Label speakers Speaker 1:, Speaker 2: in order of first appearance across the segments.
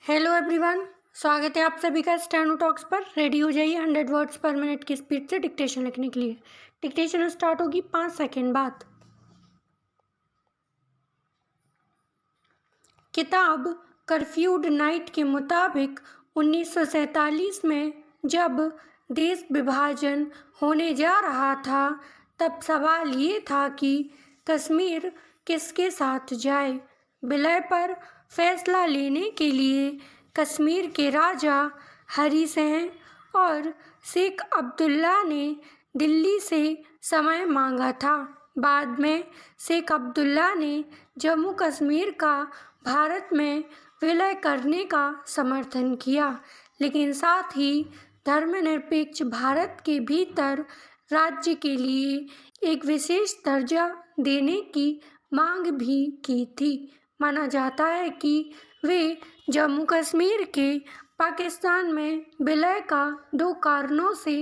Speaker 1: Hello everyone, स्वागत है आप सभी का स्टेनो टॉक्स पर। रेडी हो जाइए 100 वर्ड्स पर मिनट की स्पीड से डिक्टेशन लिखने के लिए। डिक्टेशन स्टार्ट होगी 5 सेकेंड बाद। किताब कर्फ्यूड नाइट के मुताबिक 1947 में जब देश विभाजन होने जा रहा था तब सवाल ये था कि कश्मीर किसके साथ जाए। विलय पर फैसला लेने के लिए कश्मीर के राजा हरी सिंह और शेख अब्दुल्ला ने दिल्ली से समय मांगा था। बाद में शेख अब्दुल्ला ने जम्मू कश्मीर का भारत में विलय करने का समर्थन किया, लेकिन साथ ही धर्मनिरपेक्ष भारत के भीतर राज्य के लिए एक विशेष दर्जा देने की मांग भी की थी। माना जाता है कि वे जम्मू कश्मीर के पाकिस्तान में विलय का 2 कारणों से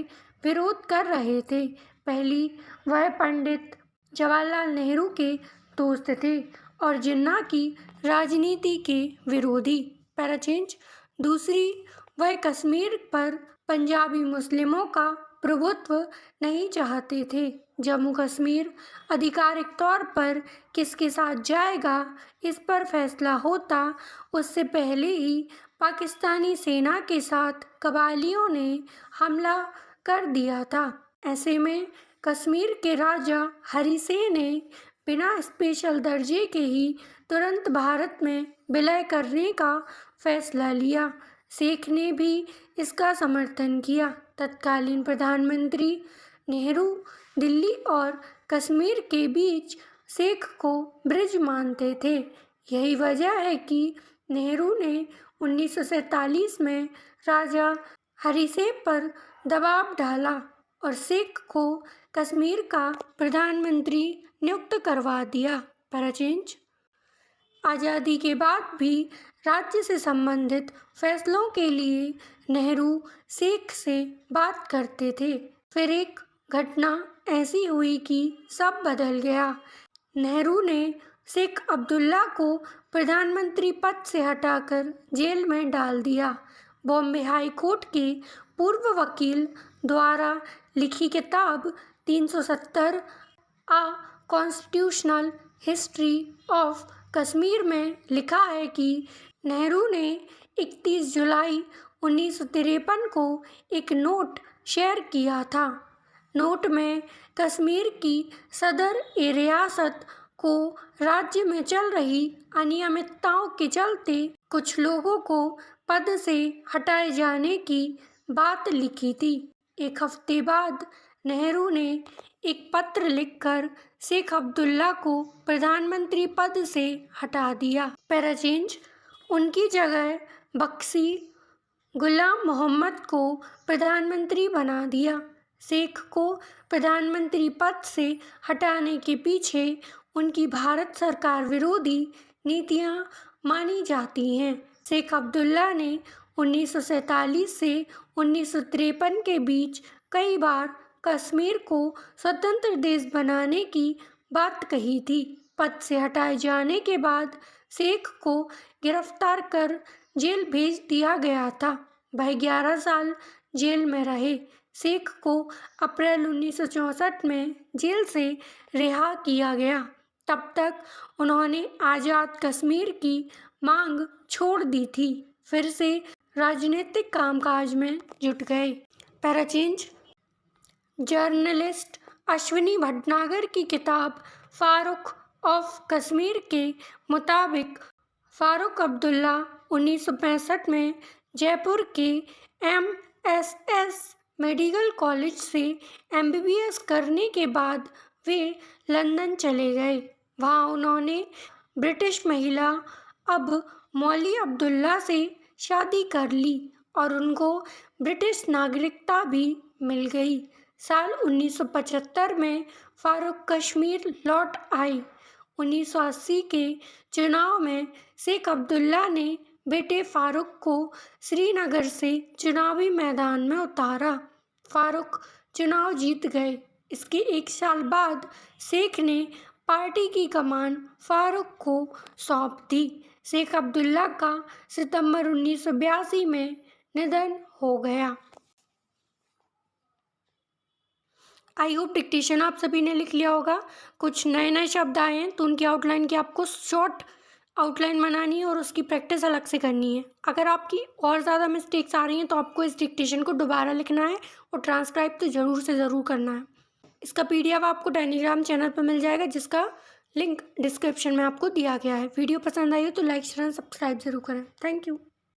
Speaker 1: विरोध कर रहे थे। पहली, वह पंडित जवाहरलाल नेहरू के दोस्त थे और जिन्ना की राजनीति के विरोधी। पैराचेंज। दूसरी, वह कश्मीर पर पंजाबी मुस्लिमों का प्रभुत्व नहीं चाहते थे। जम्मू कश्मीर आधिकारिक तौर पर किसके साथ जाएगा इस पर फैसला होता उससे पहले ही पाकिस्तानी सेना के साथ कबालियों ने हमला कर दिया था। ऐसे में कश्मीर के राजा हरी सिंह ने बिना स्पेशल दर्जे के ही तुरंत भारत में विलय करने का फैसला लिया। शेख ने भी इसका समर्थन किया। तत्कालीन प्रधानमंत्री नेहरू दिल्ली और कश्मीर के बीच शेख को ब्रिज मानते थे। यही वजह है कि नेहरू ने 1947 में राजा हरी सिंह पर दबाव डाला और शेख को कश्मीर का प्रधानमंत्री नियुक्त करवा दिया। पैराचेंज। आज़ादी के बाद भी राज्य से संबंधित फैसलों के लिए नेहरू शेख से बात करते थे। फिर एक घटना ऐसी हुई कि सब बदल गया। नेहरू ने शेख अब्दुल्ला को प्रधानमंत्री पद से हटाकर जेल में डाल दिया। बॉम्बे हाई कोर्ट के पूर्व वकील द्वारा लिखी किताब 370 आ कॉन्स्टिट्यूशनल हिस्ट्री ऑफ कश्मीर में लिखा है कि नेहरू ने 31 जुलाई 1953 को एक नोट शेयर किया था। नोट में कश्मीर की सदर ए रियासत को राज्य में चल रही अनियमितताओं के चलते कुछ लोगों को पद से हटाए जाने की बात लिखी थी। एक हफ्ते बाद नेहरू ने एक पत्र लिखकर शेख अब्दुल्ला को प्रधानमंत्री पद से हटा दिया। पैराचेंज। उनकी जगह बख्शी गुलाम मोहम्मद को प्रधानमंत्री बना दिया। शेख को प्रधानमंत्री पद से हटाने के पीछे उनकी भारत सरकार विरोधी नीतियां मानी जाती हैं। शेख अब्दुल्ला ने 1947 से 1953 के बीच कई बार कश्मीर को स्वतंत्र देश बनाने की बात कही थी। पद से हटाए जाने के बाद शेख को गिरफ्तार कर जेल भेज दिया गया था। वह 11 साल जेल में रहे। शेख को अप्रैल 1964 में जेल से रिहा किया गया। तब तक उन्होंने आज़ाद कश्मीर की मांग छोड़ दी थी। फिर से राजनीतिक कामकाज में जुट गए। पैराचेंज। जर्नलिस्ट अश्विनी भटनागर की किताब फारूक ऑफ कश्मीर के मुताबिक फारूक अब्दुल्ला 1965 में जयपुर के MSS मेडिकल कॉलेज से MBBS करने के बाद वे लंदन चले गए। वहाँ उन्होंने ब्रिटिश महिला अब मौली अब्दुल्ला से शादी कर ली और उनको ब्रिटिश नागरिकता भी मिल गई। साल 1975 में फारूक कश्मीर लौट आए। 1980 के चुनाव में शेख अब्दुल्ला ने बेटे फारूक को श्रीनगर से चुनावी मैदान में उतारा। फारूक चुनाव जीत गए। इसके 1 साल बाद शेख ने पार्टी की कमान फारूक को सौंप दी। शेख अब्दुल्ला का सितंबर 1982 में निधन हो गया। आई होप डिक्टेशन आप सभी ने लिख लिया होगा। कुछ नए नए शब्द आए हैं तो उनकी आउटलाइन की आपको शॉर्ट आउटलाइन बनानी है और उसकी प्रैक्टिस अलग से करनी है। अगर आपकी और ज़्यादा मिस्टेक्स आ रही हैं तो आपको इस डिक्टेशन को दोबारा लिखना है और ट्रांसक्राइब तो ज़रूर से ज़रूर करना है। इसका PDF आपको टेलीग्राम चैनल पर मिल जाएगा, जिसका लिंक डिस्क्रिप्शन में आपको दिया गया है। वीडियो पसंद आई हो तो लाइक शेयर सब्सक्राइब जरूर करें। Thank you.